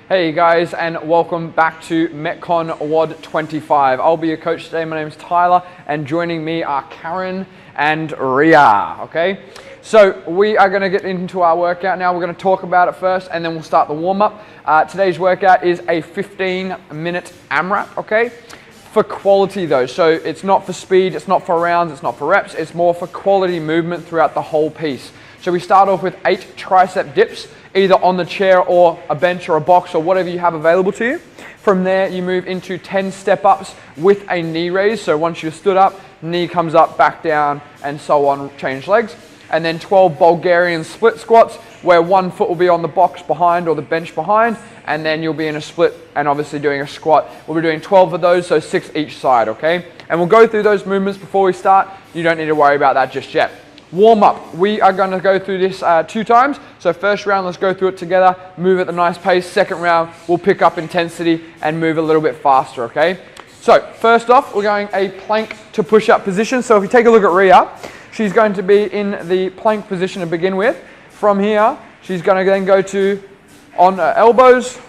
Hey guys, and welcome back to MetCon WOD 25. I'll be your coach today. My name is Tyler, and joining me are Karen and Ria, okay? So we are gonna get into our workout now. We're gonna talk about it first, and then we'll start the warm-up. Today's workout is a 15-minute AMRAP, okay? For quality though, so it's not for speed, it's not for rounds, it's not for reps, it's more for quality movement throughout the whole piece. So we start off with 8 tricep dips, either on the chair or a bench or a box or whatever you have available to you. From there, you move into 10 step-ups with a knee raise. So once you're stood up, knee comes up, back down, and so on, change legs. And then 12 Bulgarian split squats, where one foot will be on the box behind or the bench behind, and then you'll be in a split and obviously doing a squat. We'll be doing 12 of those, so 6 each side, okay? And we'll go through those movements before we start. You don't need to worry about that just yet. Warm up, we are going to go through this 2 times. So first round, let's go through it together, move at a nice pace. Second round, we'll pick up intensity and move a little bit faster, okay? So first off, we're going a plank to push-up position. So if you take a look at Ria, she's going to be in the plank position to begin with. From here, she's going to then go to on her elbows,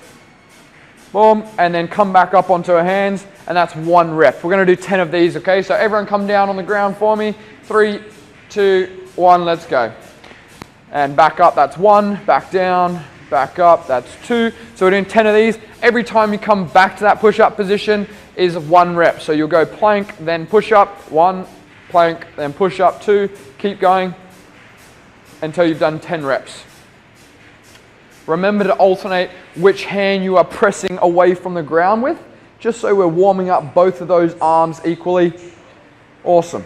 boom, and then come back up onto her hands, and that's 1 rep. We're going to do 10 of these, okay? So everyone come down on the ground for me. 3, 2, 1, let's go. And back up, that's 1, back down, back up, that's 2. So we're doing 10 of these. Every time you come back to that push-up position is 1 rep. So you'll go plank, then push-up, 1, plank, then push-up, 2. Keep going until you've done 10 reps. Remember to alternate which hand you are pressing away from the ground with, just so we're warming up both of those arms equally. Awesome.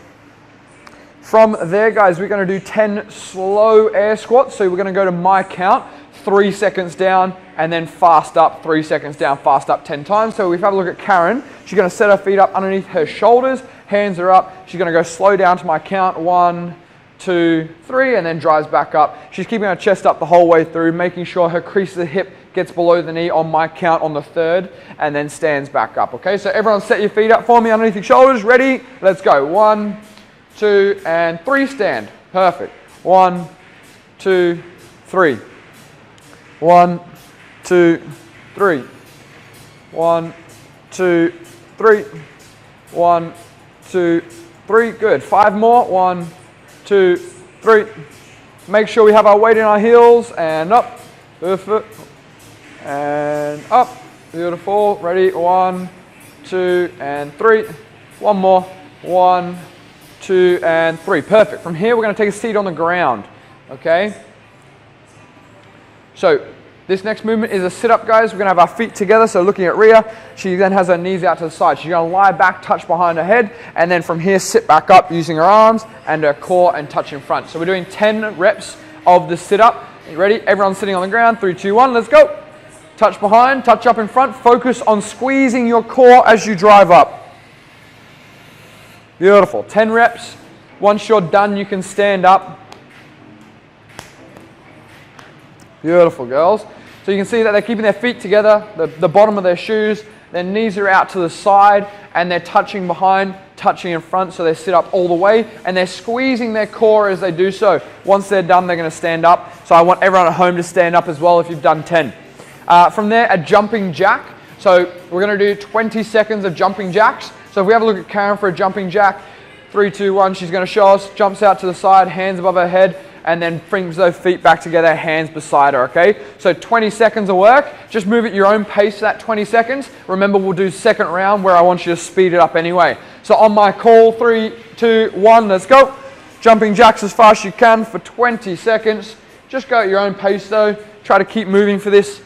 From there, guys, we're going to do 10 slow air squats. So we're going to go to my count, 3 seconds down, and then fast up, 3 seconds down, fast up 10 times. So if we have a look at Karen, she's going to set her feet up underneath her shoulders, hands are up. She's going to go slow down to my count, 1, 2, 3, and then drives back up. She's keeping her chest up the whole way through, making sure her crease of the hip gets below the knee on my count on the 3rd, and then stands back up, okay? So everyone set your feet up for me underneath your shoulders. Ready? Let's go. 1, 2, and 3, stand. Perfect. 1, 2, 3. 1, 2, 3. 1, 2, 3. 1, 2, 3. Good. 5 more. 1, 2, 3. Make sure we have our weight in our heels, and up. Perfect. And up. Beautiful. Ready? 1, 2, and 3. 1 more. 1, 2, and 3. Perfect. From here, we're going to take a seat on the ground, okay? So this next movement is a sit-up, guys. We're going to have our feet together. So looking at Ria, she then has her knees out to the side. She's going to lie back, touch behind her head, and then from here, sit back up using her arms and her core and touch in front. So we're doing 10 reps of the sit-up. You ready? Everyone's sitting on the ground. 3, 2, 1. Let's go. Touch behind, touch up in front. Focus on squeezing your core as you drive up. Beautiful. 10 reps. Once you're done, you can stand up. Beautiful, girls. So you can see that they're keeping their feet together, the bottom of their shoes, their knees are out to the side, and they're touching behind, touching in front, so they sit up all the way, and they're squeezing their core as they do so. Once they're done, they're going to stand up. So I want everyone at home to stand up as well if you've done 10. From there, a jumping jack. So we're going to do 20 seconds of jumping jacks. So if we have a look at Karen for a jumping jack, 3, 2, 1, she's going to show us, jumps out to the side, hands above her head, and then brings those feet back together, hands beside her, okay? So 20 seconds of work. Just move at your own pace that 20 seconds. Remember, we'll do second round where I want you to speed it up anyway. So on my call, 3, 2, 1, let's go. Jumping jacks as fast as you can for 20 seconds. Just go at your own pace though. Try to keep moving for this,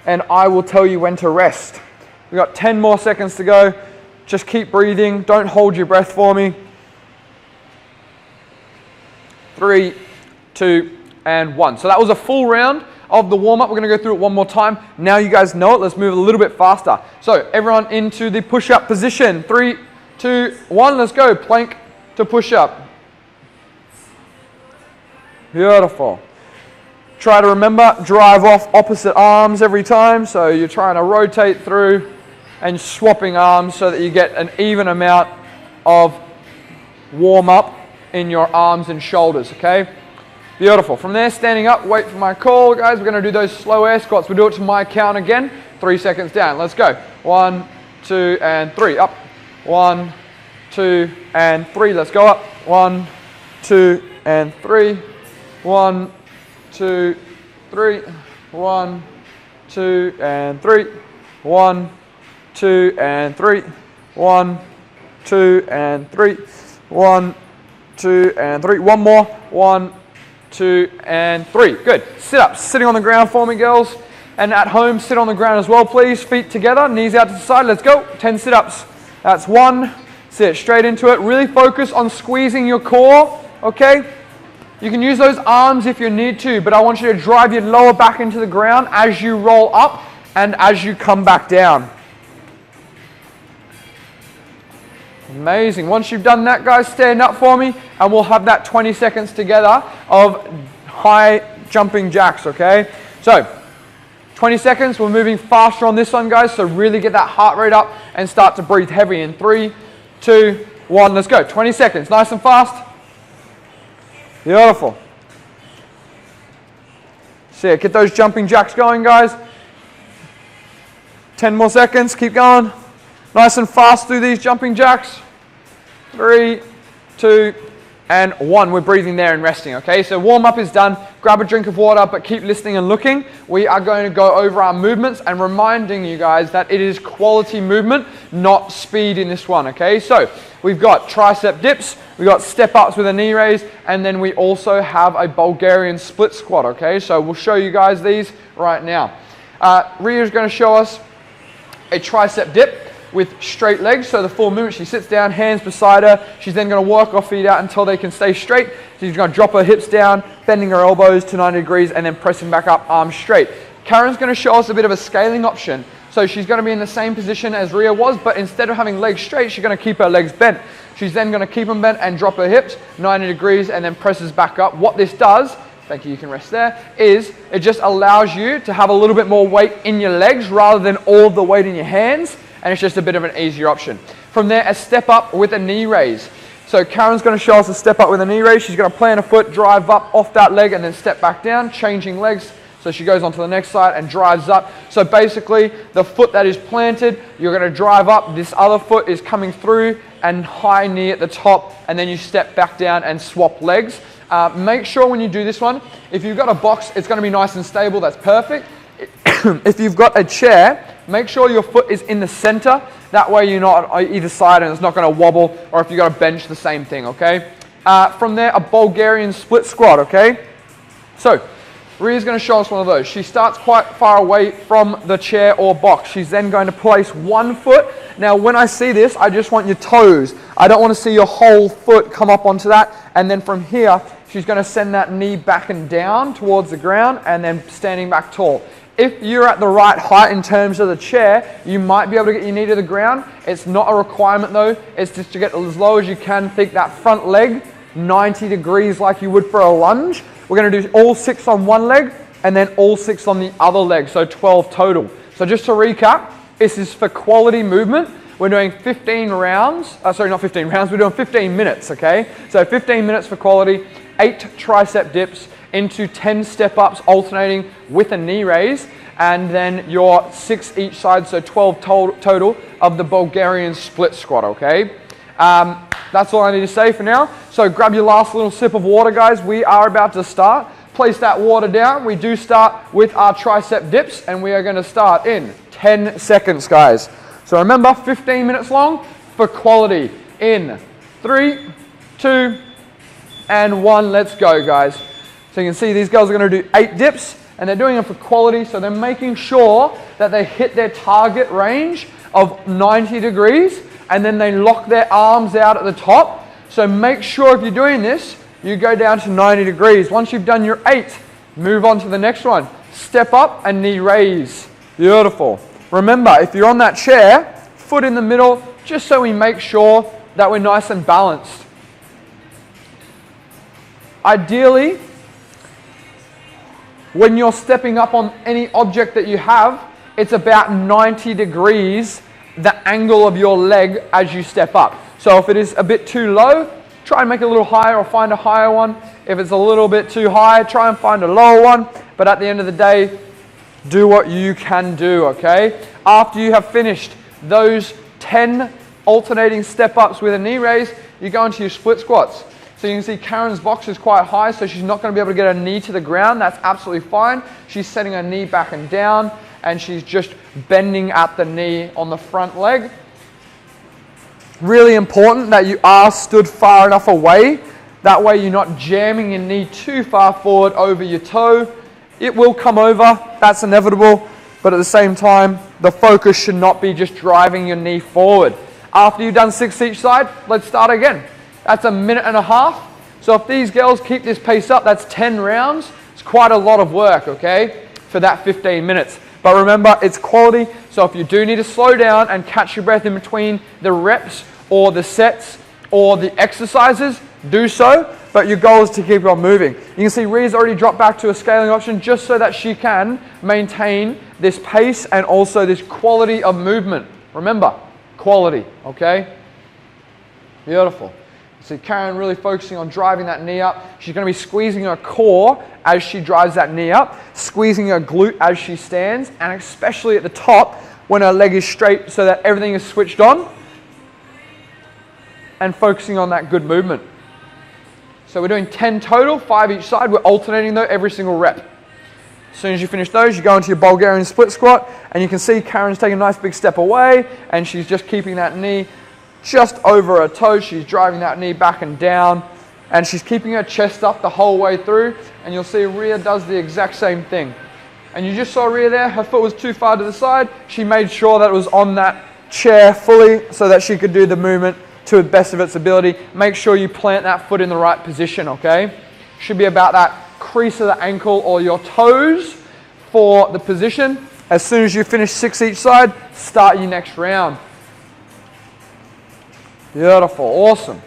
and I will tell you when to rest. We've got 10 more seconds to go. Just keep breathing. Don't hold your breath for me. 3, 2, and 1. So that was a full round of the warm-up. We're going to go through it one more time. Now you guys know it. Let's move a little bit faster. So everyone into the push-up position. 3, 2, 1. Let's go. Plank to push-up. Beautiful. Try to remember, drive off opposite arms every time. So you're trying to rotate through and swapping arms so that you get an even amount of warm-up in your arms and shoulders, okay? Beautiful. From there, standing up, wait for my call, guys. We're going to do those slow air squats. We'll do it to my count again. 3 seconds down. Let's go. 1, 2, and 3. Up. 1, 2, and 3. Let's go up. 1, 2, and 3. 1, 2, 3. 1, 2, and 3. 1, 2, and 3. 1, 2, and 3. 1, 2, and 3. One more. 1, 2, and 3. Good. Sit ups. Sitting on the ground for me, girls. And at home, sit on the ground as well, please. Feet together, knees out to the side. Let's go. 10 sit ups. That's 1. Sit straight into it. Really focus on squeezing your core, okay? You can use those arms if you need to, but I want you to drive your lower back into the ground as you roll up and as you come back down. Amazing. Once you've done that, guys, stand up for me, and we'll have that 20 seconds together of high jumping jacks, okay? So, 20 seconds, we're moving faster on this one, guys, so really get that heart rate up and start to breathe heavy in 3, 2, 1, let's go. 20 seconds, nice and fast. Beautiful. So yeah, get those jumping jacks going, guys. 10 more seconds, keep going. Nice and fast through these jumping jacks. 3, 2, and 1. We're breathing there and resting, okay? So warm up is done. Grab a drink of water, but keep listening and looking. We are going to go over our movements and reminding you guys that it is quality movement, not speed in this one, okay? So we've got tricep dips, we've got step ups with a knee raise, and then we also have a Bulgarian split squat, okay? So we'll show you guys these right now. Ria's going to show us a tricep dip with straight legs, so the full movement. She sits down, hands beside her. She's then going to work her feet out until they can stay straight. She's going to drop her hips down, bending her elbows to 90 degrees, and then pressing back up, arms straight. Karen's going to show us a bit of a scaling option. So she's going to be in the same position as Ria was, but instead of having legs straight, she's going to keep her legs bent. She's then going to keep them bent and drop her hips 90 degrees, and then presses back up. What this does, thank you, you can rest there, is it just allows you to have a little bit more weight in your legs rather than all of the weight in your hands. And it's just a bit of an easier option. From there, a step up with a knee raise. So Karen's going to show us a step up with a knee raise. She's going to plant a foot, drive up off that leg, and then step back down, changing legs. So she goes onto the next side and drives up. So basically, the foot that is planted, you're going to drive up. This other foot is coming through and high knee at the top, and then you step back down and swap legs. Make sure when you do this one, if you've got a box, it's going to be nice and stable. That's perfect. If you've got a chair, make sure your foot is in the center. That way you're not on either side and it's not going to wobble, or if you've got a bench, the same thing, okay? From there, a Bulgarian split squat, okay? So, Ria's going to show us one of those. She starts quite far away from the chair or box. She's then going to place one foot. Now, when I see this, I just want your toes. I don't want to see your whole foot come up onto that. And then from here, she's going to send that knee back and down towards the ground and then standing back tall. If you're at the right height in terms of the chair, you might be able to get your knee to the ground. It's not a requirement though. It's just to get as low as you can. Think that front leg, 90 degrees like you would for a lunge. We're going to do all 6 on one leg and then all 6 on the other leg, so 12 total. So just to recap, this is for quality movement. We're doing 15 rounds, sorry, not 15 rounds, we're doing 15 minutes, okay? So 15 minutes for quality, 8 tricep dips into 10 step ups alternating with a knee raise, and then your 6 each side, so 12 total of the Bulgarian split squat, okay? That's all I need to say for now. So grab your last little sip of water, guys. We are about to start. Place that water down. We do start with our tricep dips, and we are going to start in 10 seconds, guys. So remember, 15 minutes long for quality. In 3, 2, and 1. Let's go, guys. So you can see these girls are going to do 8 dips, and they're doing them for quality, so they're making sure that they hit their target range of 90 degrees, and then they lock their arms out at the top. So make sure if you're doing this, you go down to 90 degrees. Once you've done your 8, move on to the next one. Step up and knee raise. Beautiful. Remember, if you're on that chair, foot in the middle, just so we make sure that we're nice and balanced. Ideally, when you're stepping up on any object that you have, it's about 90 degrees the angle of your leg as you step up. So if it is a bit too low, try and make it a little higher or find a higher one. If it's a little bit too high, try and find a lower one. But at the end of the day, do what you can do, okay? After you have finished those 10 alternating step-ups with a knee raise, you go into your split squats. So you can see Karen's box is quite high, so she's not going to be able to get her knee to the ground. That's absolutely fine. She's setting her knee back and down, and she's just bending at the knee on the front leg. Really important that you are stood far enough away. That way you're not jamming your knee too far forward over your toe. It will come over, that's inevitable, but at the same time, the focus should not be just driving your knee forward. After you've done 6 each side, let's start again. That's a minute and a half. So if these girls keep this pace up, that's 10 rounds. It's quite a lot of work, okay, for that 15 minutes. But remember, it's quality, so if you do need to slow down and catch your breath in between the reps or the sets or the exercises, do so, but your goal is to keep on moving. You can see Ria's already dropped back to a scaling option just so that she can maintain this pace and also this quality of movement. Remember, quality, okay? Beautiful. See Karen really focusing on driving that knee up. She's going to be squeezing her core as she drives that knee up, squeezing her glute as she stands, and especially at the top when her leg is straight so that everything is switched on, and focusing on that good movement. So we're doing 10 total, 5 each side. We're alternating though every single rep. As soon as you finish those, you go into your Bulgarian split squat, and you can see Karen's taking a nice big step away, and she's just keeping that knee just over her toe. She's driving that knee back and down, and she's keeping her chest up the whole way through, and you'll see Ria does the exact same thing. And you just saw Ria there, her foot was too far to the side. She made sure that it was on that chair fully so that she could do the movement to the best of its ability. Make sure you plant that foot in the right position, okay? Should be about that crease of the ankle or your toes for the position. As soon as you finish 6 each side, start your next round. Beautiful, awesome.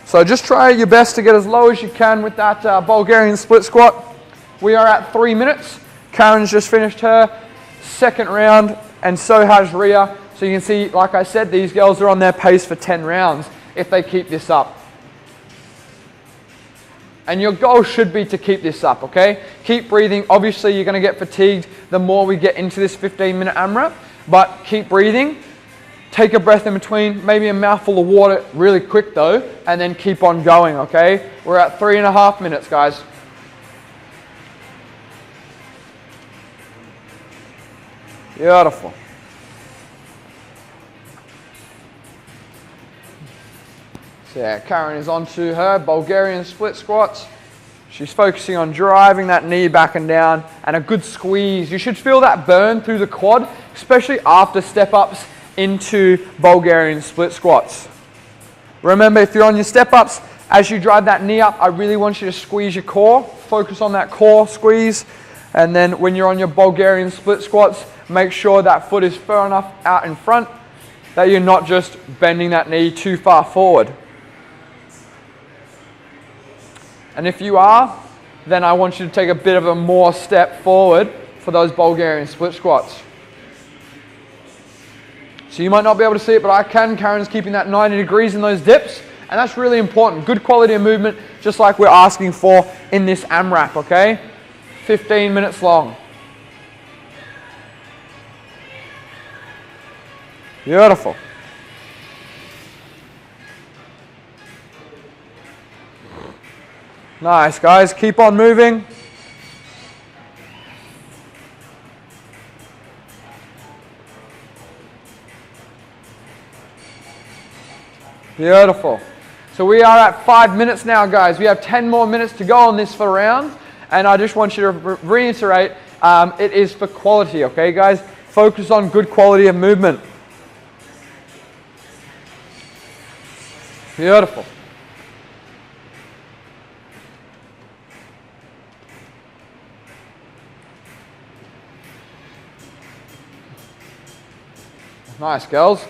So just try your best to get as low as you can with that Bulgarian split squat. We are at 3 minutes. Karen's just finished her second round, and so has Ria. So you can see, like I said, these girls are on their pace for 10 rounds if they keep this up. And your goal should be to keep this up, okay? Keep breathing. Obviously, you're going to get fatigued the more we get into this 15-minute AMRAP, but keep breathing. Take a breath in between, maybe a mouthful of water really quick though, and then keep on going, okay? We're at 3.5 minutes, guys. Beautiful. So yeah, Karen is onto her Bulgarian split squats. She's focusing on driving that knee back and down, and a good squeeze. You should feel that burn through the quad, especially after step-ups into Bulgarian split squats. Remember, if you're on your step-ups, as you drive that knee up, I really want you to squeeze your core. Focus on that core squeeze. And then when you're on your Bulgarian split squats, make sure that foot is far enough out in front that you're not just bending that knee too far forward. And if you are, then I want you to take a bit of a more step forward for those Bulgarian split squats. So you might not be able to see it, but I can. Karen's keeping that 90 degrees in those dips, and that's really important. Good quality of movement, just like we're asking for in this AMRAP, okay? 15 minutes long. Beautiful. Nice, guys. Keep on moving. Beautiful. So we are at 5 minutes now, guys. We have 10 more minutes to go on this for round. And I just want you to reiterate, it is for quality, okay, guys? Focus on good quality of movement. Beautiful. Nice, girls.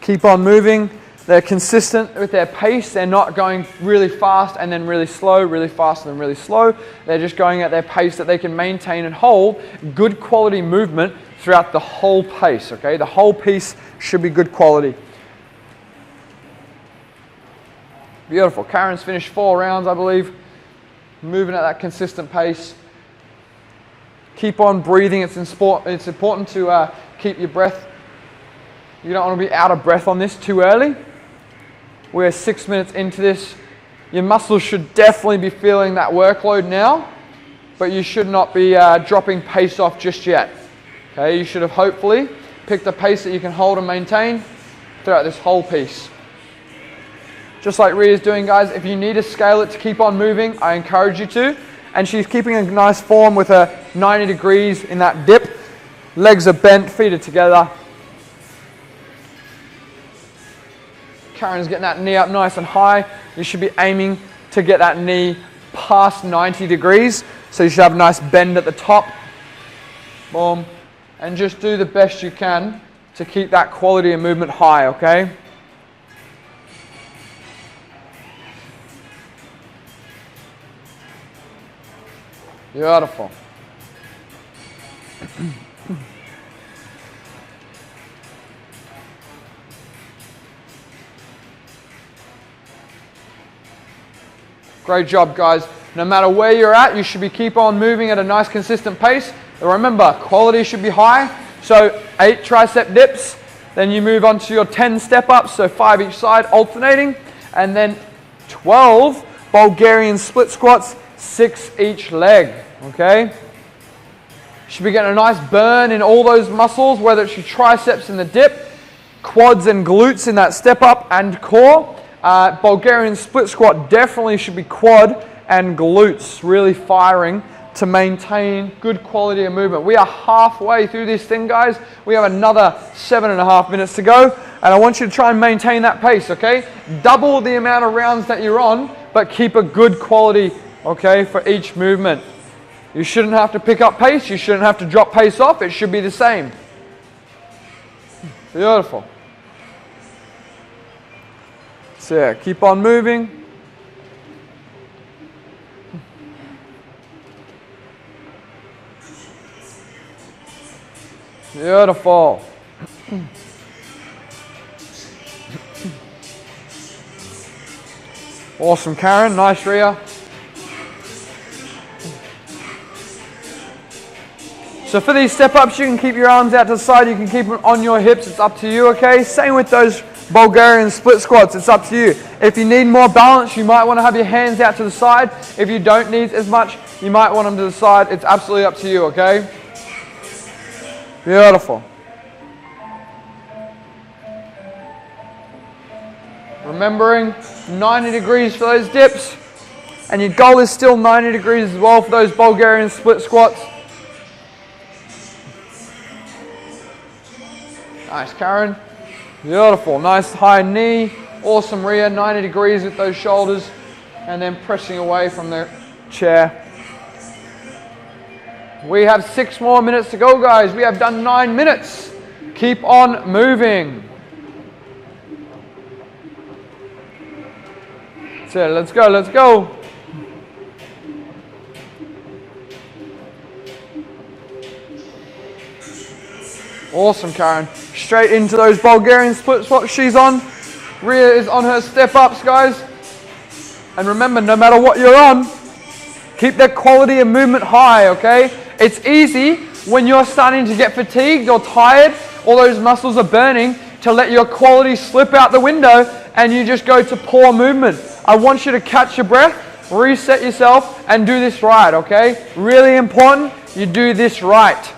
Keep on moving. They're consistent with their pace. They're not going really fast and then really slow, really fast and then really slow. They're just going at their pace that they can maintain and hold good quality movement throughout the whole pace, okay? The whole piece should be good quality. Beautiful. Karen's finished 4 rounds, I believe. Moving at that consistent pace. Keep on breathing. It's important to keep your breath. You don't want to be out of breath on this too early. We're 6 minutes into this. Your muscles should definitely be feeling that workload now, but you should not be dropping pace off just yet. Okay, you should have hopefully picked a pace that you can hold and maintain throughout this whole piece. Just like Ria's doing, guys, if you need to scale it to keep on moving, I encourage you to. And she's keeping a nice form with her 90 degrees in that dip. Legs are bent, feet are together. Karen's getting that knee up nice and high. You should be aiming to get that knee past 90 degrees. So you should have a nice bend at the top. Boom. And just do the best you can to keep that quality of movement high, okay? Beautiful. Great job, guys. No matter where you're at, you should keep on moving at a nice consistent pace. And remember, quality should be high. So 8 tricep dips, then you move on to your 10 step-ups, so 5 each side, alternating. And then 12 Bulgarian split squats, 6 each leg, okay? Should be getting a nice burn in all those muscles, whether it's your triceps in the dip, quads and glutes in that step-up, and core. Bulgarian split squat definitely should be quad and glutes really firing to maintain good quality of movement. We are halfway through this thing, guys. We have another 7.5 minutes to go, and I want you to try and maintain that pace, okay? Double the amount of rounds that you're on, but keep a good quality, okay, for each movement. You shouldn't have to pick up pace. You shouldn't have to drop pace off. It should be the same. Beautiful. So yeah, keep on moving. Beautiful. Awesome, Karen. Nice, Ria. So for these step-ups, you can keep your arms out to the side. You can keep them on your hips. It's up to you, okay? Same with those Bulgarian split squats. It's up to you. If you need more balance, you might want to have your hands out to the side. If you don't need as much, you might want them to the side. It's absolutely up to you, okay? Beautiful. Remembering 90 degrees for those dips. And your goal is still 90 degrees as well for those Bulgarian split squats. Nice, Karen. Beautiful. Nice high knee. Awesome, Ria. 90 degrees with those shoulders. And then pressing away from the chair. We have 6 more minutes to go, guys. We have done 9 minutes. Keep on moving. So let's go, let's go. Awesome, Karen. Straight into those Bulgarian split squats she's on. Ria is on her step-ups, guys. And remember, no matter what you're on, keep that quality of movement high, okay? It's easy when you're starting to get fatigued or tired, all those muscles are burning, to let your quality slip out the window and you just go to poor movement. I want you to catch your breath, reset yourself, and do this right, okay? Really important, you do this right.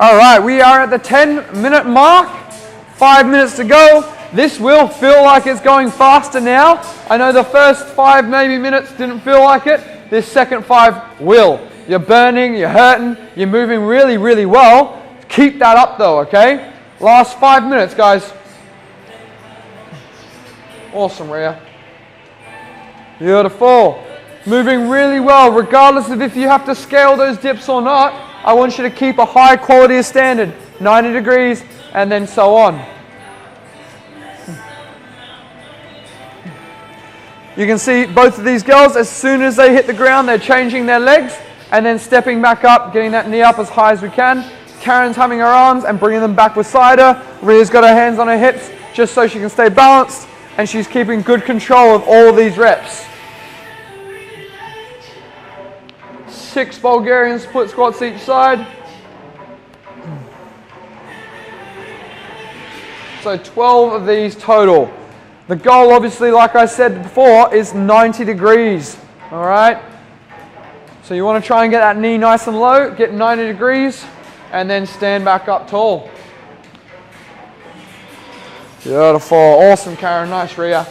All right, we are at the 10-minute mark. 5 minutes to go. This will feel like it's going faster now. I know the first 5 maybe minutes didn't feel like it. This second 5 will. You're burning, you're hurting, you're moving really, really well. Keep that up though, okay? Last 5 minutes, guys. Awesome, Ria. Beautiful. Moving really well, regardless of if you have to scale those dips or not. I want you to keep a high quality of standard, 90 degrees, and then so on. You can see both of these girls, as soon as they hit the ground, they're changing their legs and then stepping back up, getting that knee up as high as we can. Karen's having her arms and bringing them back beside her. Ria's got her hands on her hips just so she can stay balanced, and she's keeping good control of all of these reps. 6 Bulgarian split squats each side. So 12 of these total. The goal, obviously, like I said before, is 90 degrees. All right? So you want to try and get that knee nice and low, get 90 degrees, and then stand back up tall. Beautiful. Awesome, Karen. Nice, Ria.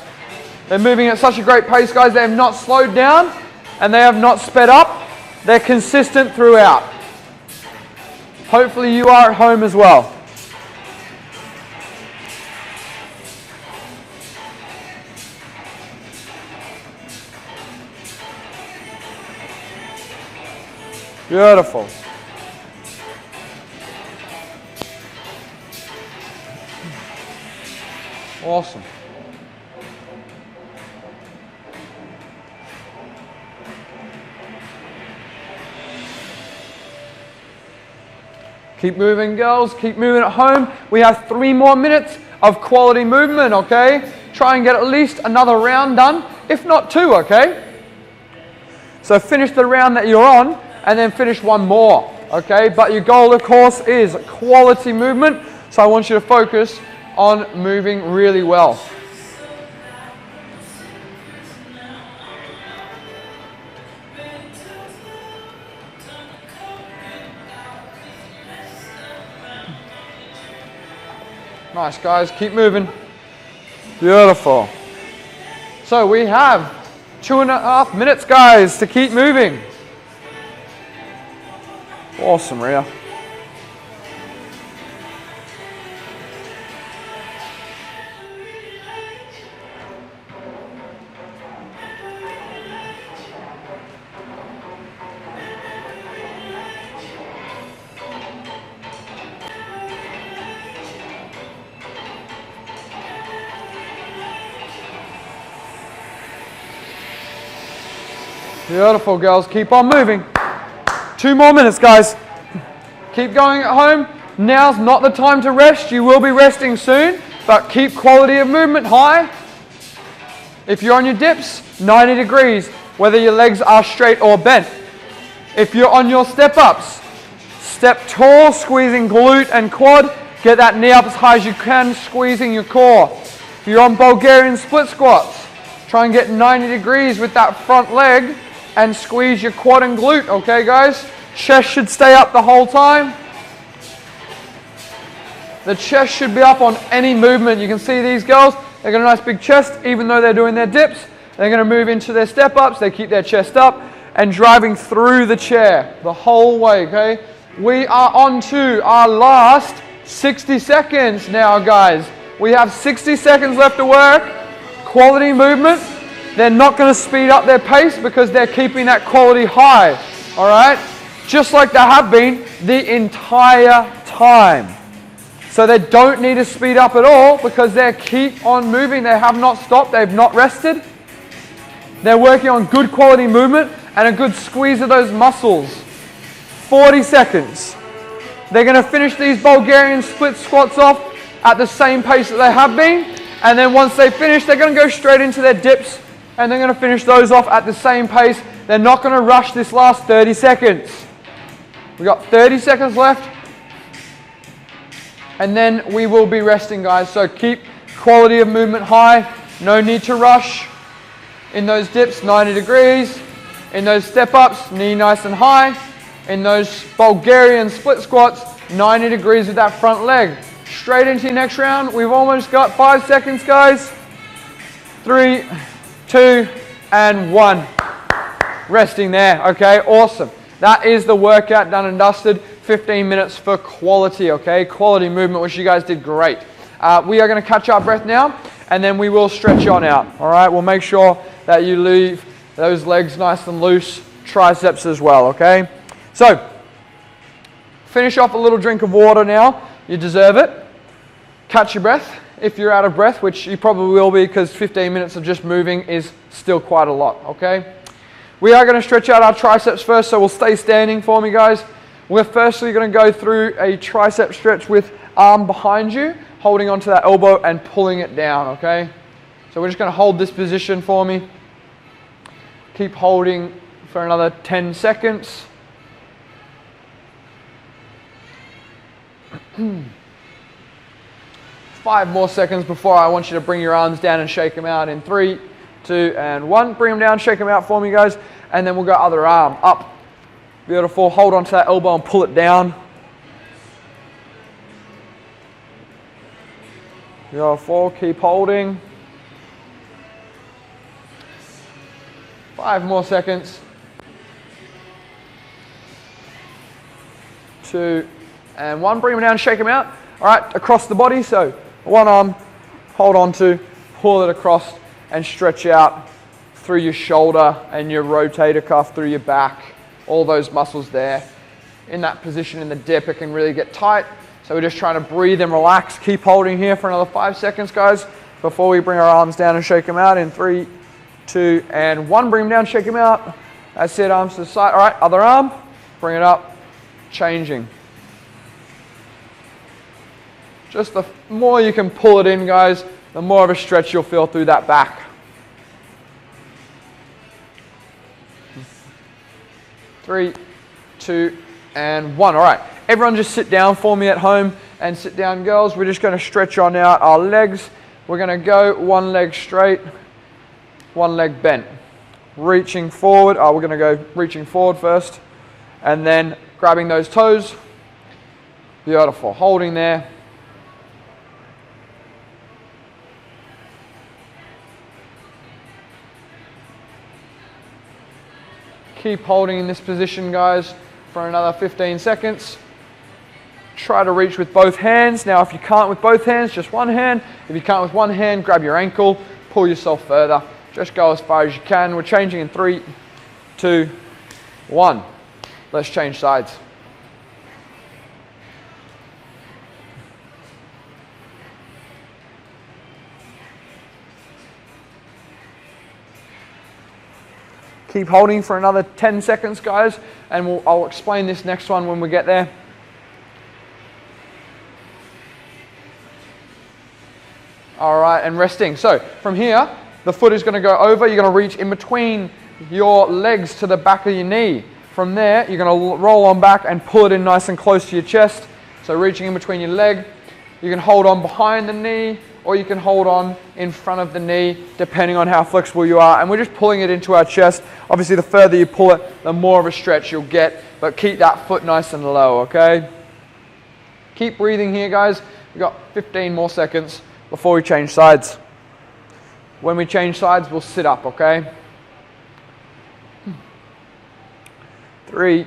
They're moving at such a great pace, guys. They have not slowed down, and they have not sped up. They're consistent throughout. Hopefully you are at home as well. Beautiful. Awesome. Keep moving, girls. Keep moving at home. We have 3 more minutes of quality movement, okay? Try and get at least another round done, if not 2, okay? So finish the round that you're on and then finish 1 more, okay? But your goal, of course, is quality movement. So I want you to focus on moving really well. Nice, guys. Keep moving. Beautiful. So we have 2.5 minutes, guys, to keep moving. Awesome, Ria. Beautiful, girls. Keep on moving. 2 more minutes, guys. Keep going at home. Now's not the time to rest. You will be resting soon, but keep quality of movement high. If you're on your dips, 90 degrees, whether your legs are straight or bent. If you're on your step-ups, step tall, squeezing glute and quad. Get that knee up as high as you can, squeezing your core. If you're on Bulgarian split squats, try and get 90 degrees with that front leg and squeeze your quad and glute, okay, guys? Chest should stay up the whole time. The chest should be up on any movement. You can see these girls, they've got a nice big chest, even though they're doing their dips. They're gonna move into their step-ups, they keep their chest up and driving through the chair the whole way, okay? We are on to our last 60 seconds now, guys. We have 60 seconds left to work. Quality movement. They're not going to speed up their pace because they're keeping that quality high, all right? Just like they have been the entire time. So they don't need to speed up at all because they keep on moving. They have not stopped. They've not rested. They're working on good quality movement and a good squeeze of those muscles. 40 seconds. They're going to finish these Bulgarian split squats off at the same pace that they have been. And then once they finish, they're going to go straight into their dips and they're going to finish those off at the same pace. They're not going to rush this last 30 seconds. We've got 30 seconds left. And then we will be resting, guys. So keep quality of movement high. No need to rush. In those dips, 90 degrees. In those step-ups, knee nice and high. In those Bulgarian split squats, 90 degrees with that front leg. Straight into your next round. We've almost got 5 seconds, guys. 3, 2, and 1. Resting there. Okay, awesome. That is the workout done and dusted. 15 minutes for quality, okay? Quality movement, which you guys did great. We are going to catch our breath now, and then we will stretch on out. All right, we'll make sure that you leave those legs nice and loose, triceps as well, okay? So, finish off a little drink of water now. You deserve it. Catch your breath if you're out of breath, which you probably will be because 15 minutes of just moving is still quite a lot, okay? We are going to stretch out our triceps first, so we'll stay standing for me, guys. We're firstly going to go through a tricep stretch with arm behind you, holding onto that elbow and pulling it down, okay? So we're just going to hold this position for me. Keep holding for another 10 seconds. 5 more seconds before I want you to bring your arms down and shake them out in 3, 2, and 1. Bring them down, shake them out for me, guys. And then we'll go other arm, up. Beautiful, hold on to that elbow and pull it down. Beautiful, keep holding. 5 more seconds. 2, and 1. Bring them down, shake them out. All right, across the body. So one arm, hold on to, pull it across and stretch out through your shoulder and your rotator cuff, through your back, all those muscles there. In that position in the dip, it can really get tight. So we're just trying to breathe and relax. Keep holding here for another 5 seconds, guys, before we bring our arms down and shake them out in 3, 2, and 1. Bring them down, shake them out. That's it, arms to the side. All right, other arm, bring it up, changing. Just the more you can pull it in, guys, the more of a stretch you'll feel through that back. 3, 2, and 1. All right, everyone just sit down for me at home, and sit down, girls. We're just going to stretch on out our legs. We're going to go one leg straight, one leg bent. Reaching forward. We're going to go reaching forward first, and then grabbing those toes. Beautiful. Holding there. Keep holding in this position, guys, for another 15 seconds. Try to reach with both hands. Now, if you can't with both hands, just one hand. If you can't with one hand, grab your ankle, pull yourself further. Just go as far as you can. We're changing in 3, 2, 1. Let's change sides. Keep holding for another 10 seconds, guys, and I'll explain this next one when we get there. All right, and resting. So from here, the foot is going to go over. You're going to reach in between your legs to the back of your knee. From there, you're going to roll on back and pull it in nice and close to your chest. So reaching in between your leg. You can hold on behind the knee, or you can hold on in front of the knee, depending on how flexible you are. And we're just pulling it into our chest. Obviously, the further you pull it, the more of a stretch you'll get. But keep that foot nice and low, okay? Keep breathing here, guys. We've got 15 more seconds before we change sides. When we change sides, we'll sit up, okay? 3,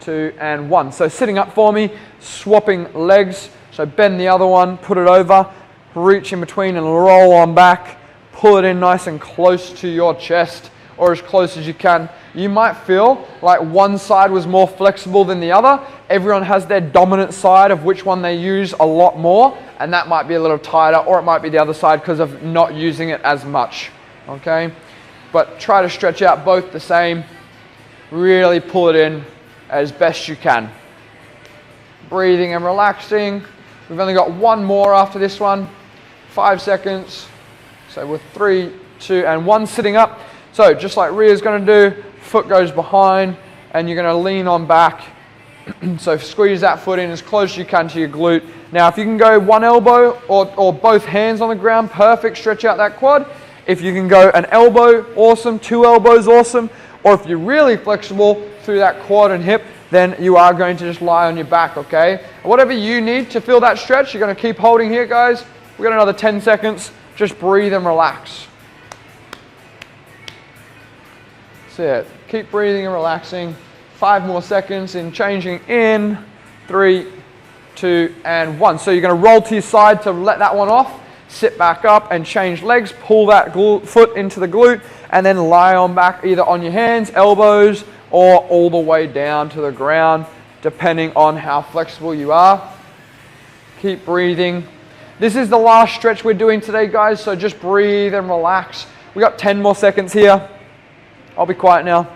2, and 1. So sitting up for me, swapping legs. So bend the other one, put it over, reach in between and roll on back. Pull it in nice and close to your chest, or as close as you can. You might feel like one side was more flexible than the other. Everyone has their dominant side of which one they use a lot more, and that might be a little tighter, or it might be the other side because of not using it as much, okay? But try to stretch out both the same. Really pull it in as best you can. Breathing and relaxing. We've only got one more after this one. 5 seconds. So we're 3, 2, and 1 sitting up. So just like Ria's going to do, foot goes behind and you're going to lean on back. So squeeze that foot in as close as you can to your glute. Now if you can go one elbow or both hands on the ground, perfect, stretch out that quad. If you can go an elbow, awesome, 2 elbows, awesome. Or if you're really flexible through that quad and hip, then you are going to just lie on your back, okay? Whatever you need to feel that stretch, you're going to keep holding here, guys. We've got another 10 seconds. Just breathe and relax. That's it. Keep breathing and relaxing. 5 more seconds in changing in 3, 2, and 1. So you're going to roll to your side to let that one off. Sit back up and change legs. Pull that foot into the glute and then lie on back either on your hands, elbows, or all the way down to the ground, depending on how flexible you are. Keep breathing. This is the last stretch we're doing today, guys, so just breathe and relax. We got 10 more seconds here. I'll be quiet now.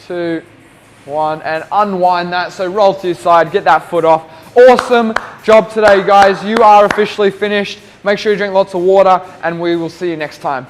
2, 1, and unwind that. So roll to your side, get that foot off. Awesome job today, guys. You are officially finished. Make sure you drink lots of water, and we will see you next time.